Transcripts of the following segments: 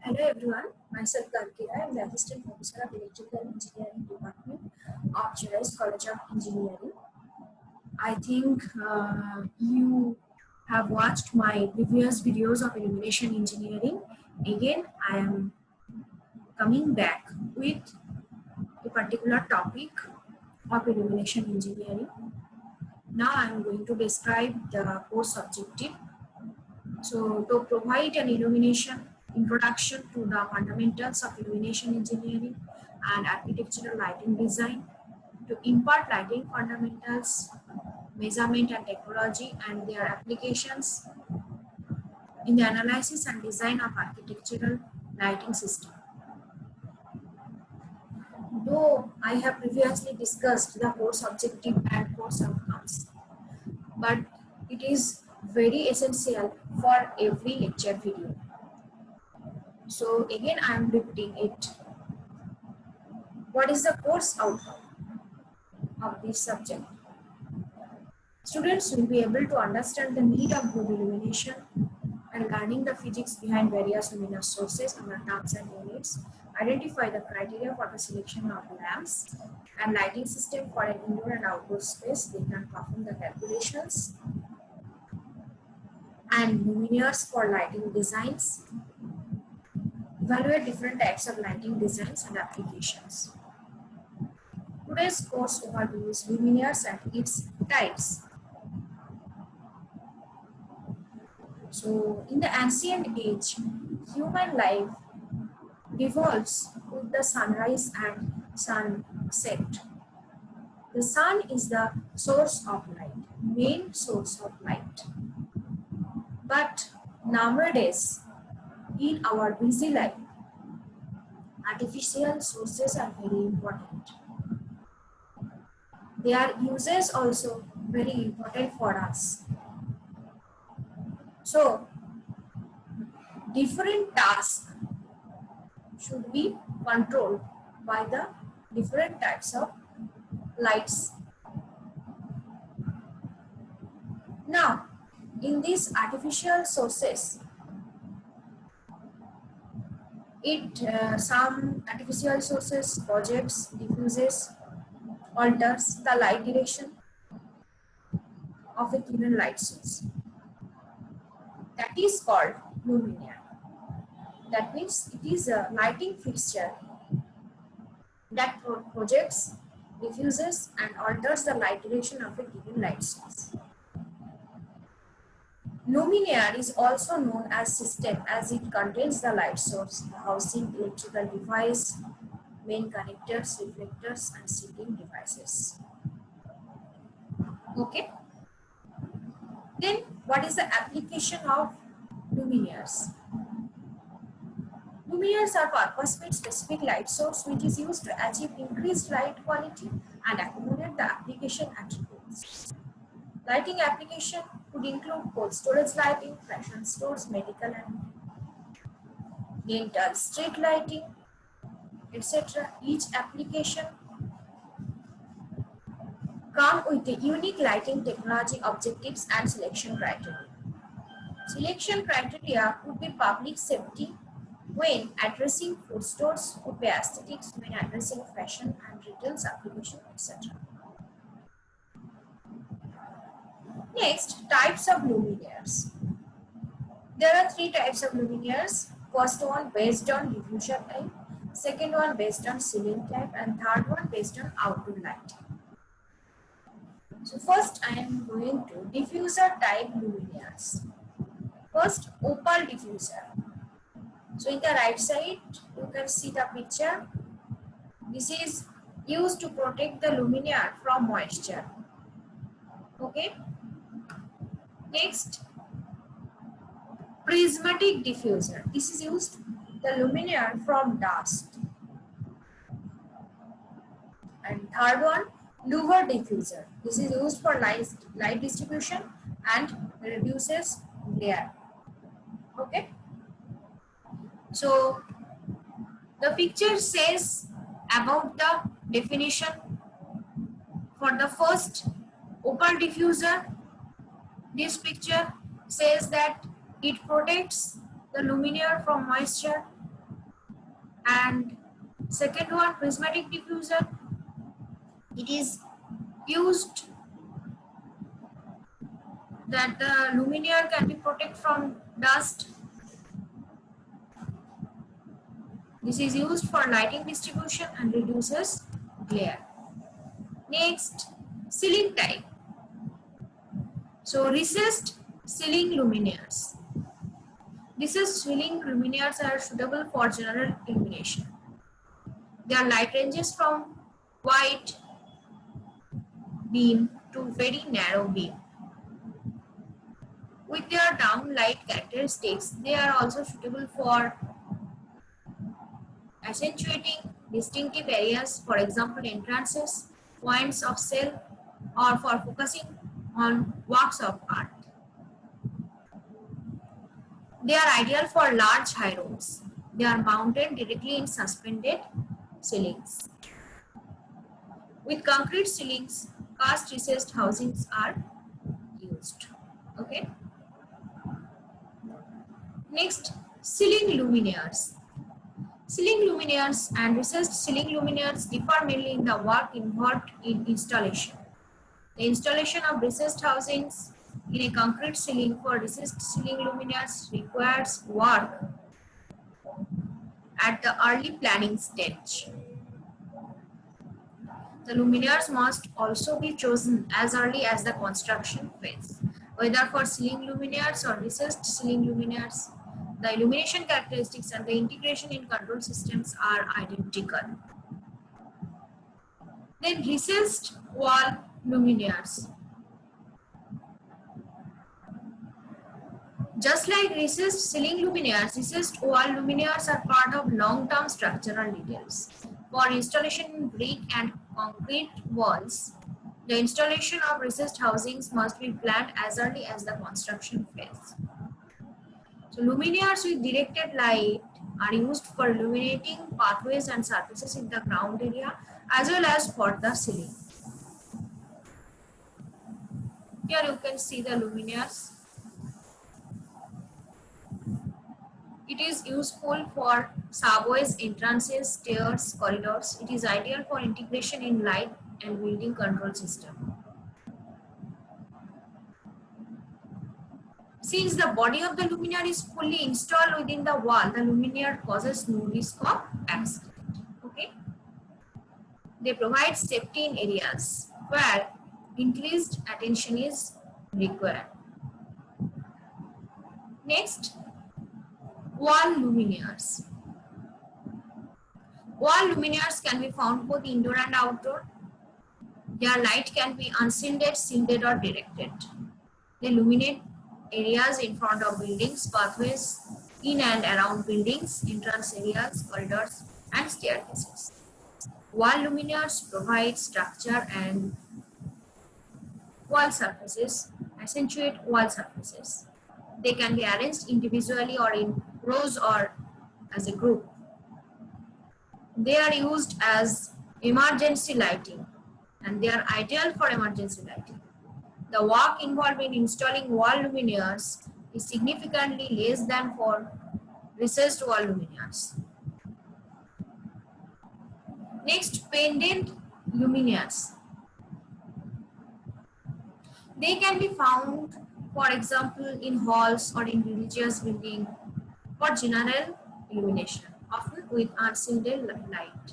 Hello everyone, myself Garkira. I am the Assistant Professor of Electrical Engineering Department of Cherais College of Engineering. I think you have watched my previous videos of illumination engineering. Again, I am coming back with a particular topic of illumination engineering. Now I am going to describe the course objective. So, to provide an introduction to the fundamentals of illumination engineering and architectural lighting design, to impart lighting fundamentals, measurement and technology and their applications in the analysis and design of architectural lighting system. Though I have previously discussed the course objective and course outcomes, but it is very essential for every lecture video. So again, I am repeating it. What is the course outcome of this subject? Students will be able to understand the need of good illumination and learning the physics behind various luminous sources under terms and units, identify the criteria for the selection of lamps and lighting system for an indoor and outdoor space. They can perform the calculations and luminaires for lighting designs, evaluate different types of lighting designs and applications. Today's course overviews luminaires and its types. So, in the ancient age, human life revolves with the sunrise and sunset. The sun is the source of light, main source of light. But nowadays, in our busy life, artificial sources are very important. Their uses also very important for us. So, different tasks should be controlled by the different types of lights. Now, in these artificial sources, some artificial sources projects, diffuses, alters the light direction of a given light source. That is called luminaire. That means it is a lighting fixture that projects, diffuses and alters the light direction of a given light source. Luminaire is also known as system as it contains the light source, the housing, electrical device, main connectors, reflectors and shielding devices. Okay. Then what is the application of luminaires? Luminaires are purpose-made specific light source which is used to achieve increased light quality and accommodate the application attributes. Lighting application could include cold storage lighting, fashion stores, medical and dental, street lighting, etc. Each application come with a unique lighting technology objectives and selection criteria. Selection criteria could be public safety when addressing food stores, could be aesthetics when addressing fashion and retail application, etc. Next, types of luminaires. There are three types of luminaires. First one based on diffuser type, second one based on ceiling type, and third one based on outdoor lighting. So first I am going to diffuser type luminaires. First, opal diffuser. So in the right side, you can see the picture. This is used to protect the luminaire from moisture. Okay. Next, prismatic diffuser. This is used the luminaire from dust. And third one, louver diffuser. This is used for light distribution and reduces glare. Okay. So the picture says about the definition for the first opal diffuser. This picture says that it protects the luminaire from moisture And second one, prismatic diffuser. It is used that the luminaire can be protected from dust. This is used for lighting distribution and reduces glare. Next, ceiling type. So recessed ceiling luminaires. Recessed ceiling luminaires are suitable for general illumination. Their light ranges from wide beam to very narrow beam. With their downlight characteristics, they are also suitable for accentuating distinctive areas, for example entrances, points of sale, or for focusing on works of art. They are ideal for large high roofs. They are mounted directly in suspended ceilings. With concrete ceilings, cast recessed housings are used. Okay. Next, ceiling luminaires. Ceiling luminaires and recessed ceiling luminaires differ mainly in the work involved in installation. The installation of recessed housings in a concrete ceiling for recessed ceiling luminaires requires work at the early planning stage. The luminaires must also be chosen as early as the construction phase. Whether for ceiling luminaires or recessed ceiling luminaires, the illumination characteristics and the integration in control systems are identical. Then recessed wall luminaires. Just like recessed ceiling luminaires, recessed wall luminaires are part of long-term structural details. For installation in brick and concrete walls, the installation of recessed housings must be planned as early as the construction phase. So luminaires with directed light are used for illuminating pathways and surfaces in the ground area as well as for the ceiling. Here you can see the luminaires. It is useful for subways, entrances, stairs, corridors. It is ideal for integration in light and building control system. Since the body of the luminaire is fully installed within the wall, the luminaire causes no risk of accident. Okay. They provide safety in areas where increased attention is required. Next, wall luminaires. Wall luminaires can be found both indoor and outdoor. Their light can be unshielded, shielded, or directed. They illuminate areas in front of buildings, pathways in and around buildings, entrance areas, corridors, and staircases. Wall luminaires provide structure and wall surfaces, accentuate wall surfaces. They can be arranged individually or in rows or as a group. They are used as emergency lighting and they are ideal for emergency lighting. The work involved in installing wall luminaires is significantly less than for recessed wall luminaires. Next, pendant luminaires. They can be found, for example, in halls or in religious buildings for general illumination, often with unshielded light.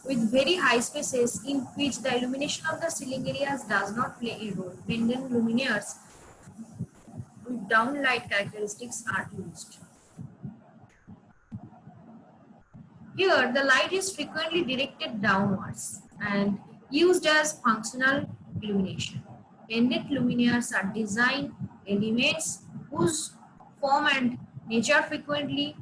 With very high spaces in which the illumination of the ceiling areas does not play a role, pendant luminaires with downlight characteristics are used. Here, the light is frequently directed downwards and used as functional illumination. Pendant luminaires are design elements whose form and nature frequently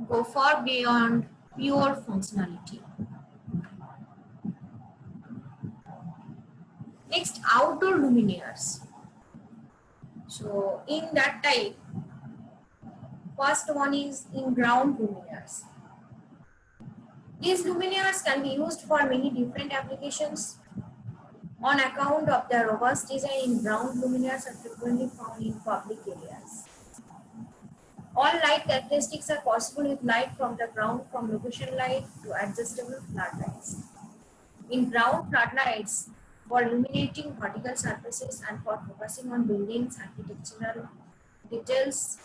go far beyond pure functionality. Next, outdoor luminaires. So, in that type, first one is in-ground luminaires. These luminaires can be used for many different applications. On account of their robust design, in-ground luminaires are frequently found in public areas. All light characteristics are possible with light from the ground, from location light to adjustable floodlights. In ground floodlights, for illuminating vertical surfaces and for focusing on buildings, architectural details,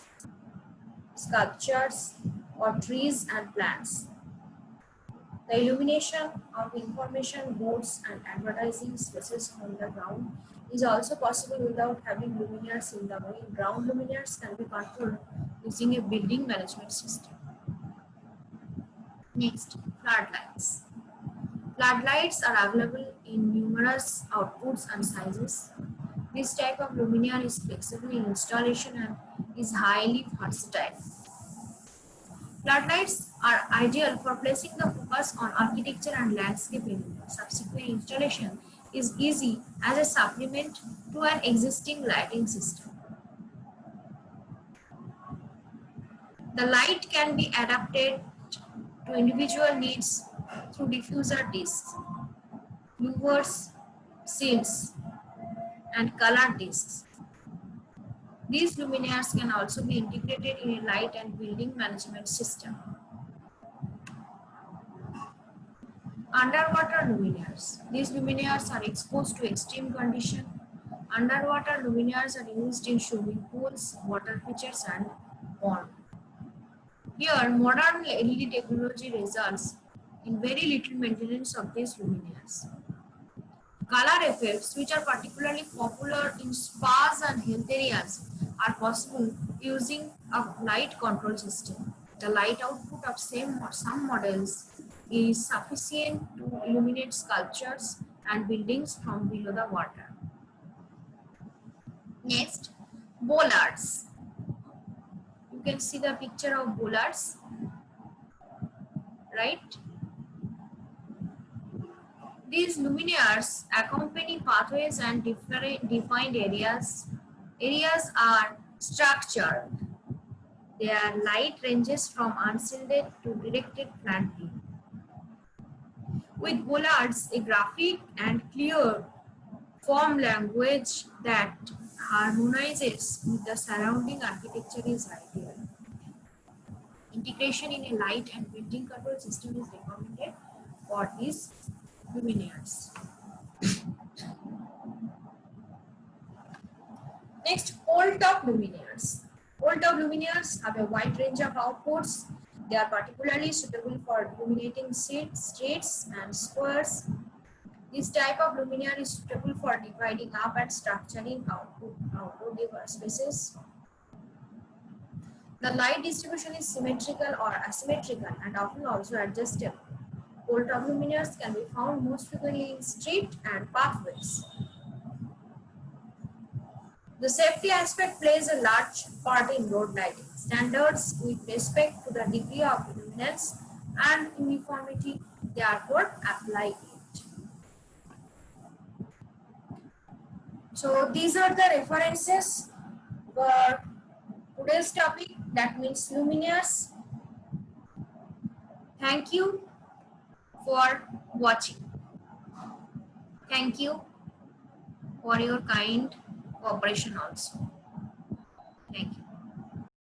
sculptures, or trees and plants. The illumination of information boards and advertising spaces on the ground is also possible without having luminaires in the way. Ground luminaires can be controlled using a building management system. Next, floodlights. Floodlights are available in numerous outputs and sizes. This type of luminaire is flexible in installation and is highly versatile. Floodlights are ideal for placing the focus on architecture and landscape elements. Subsequent installation is easy as a supplement to an existing lighting system. The light can be adapted to individual needs through diffuser discs, louvers, shields, and color discs. These luminaires can also be integrated in a light and building management system. Underwater luminaires. These luminaires are exposed to extreme conditions. Underwater luminaires are used in swimming pools, water features, and ponds. Here, modern LED technology results in very little maintenance of these luminaires. Color effects, which are particularly popular in spas and health areas, are possible using a light control system. The light output of some models is sufficient to illuminate sculptures and buildings from below the water. Next, bollards. You can see the picture of bollards, right? These luminaires accompany pathways and defined areas. Areas are structured. Their light ranges from unshielded to directed planting. With bollards, a graphic and clear form language that harmonizes with the surrounding architecture is ideal. Integration in a light and building control system is recommended for these luminaires. Next, pole-top luminaires. Pole-top luminaires have a wide range of outputs. They are particularly suitable for illuminating streets and squares. This type of luminaire is suitable for dividing up and structuring outdoor spaces. The light distribution is symmetrical or asymmetrical and often also adjustable. Pole-top luminaires can be found most frequently in street and pathways. The safety aspect plays a large part in road lighting. Standards with respect to the degree of luminance and uniformity therefore apply it. So these are the references for today's topic, that means luminaires. Thank you for watching. Thank you for your kind cooperation also. Thank you.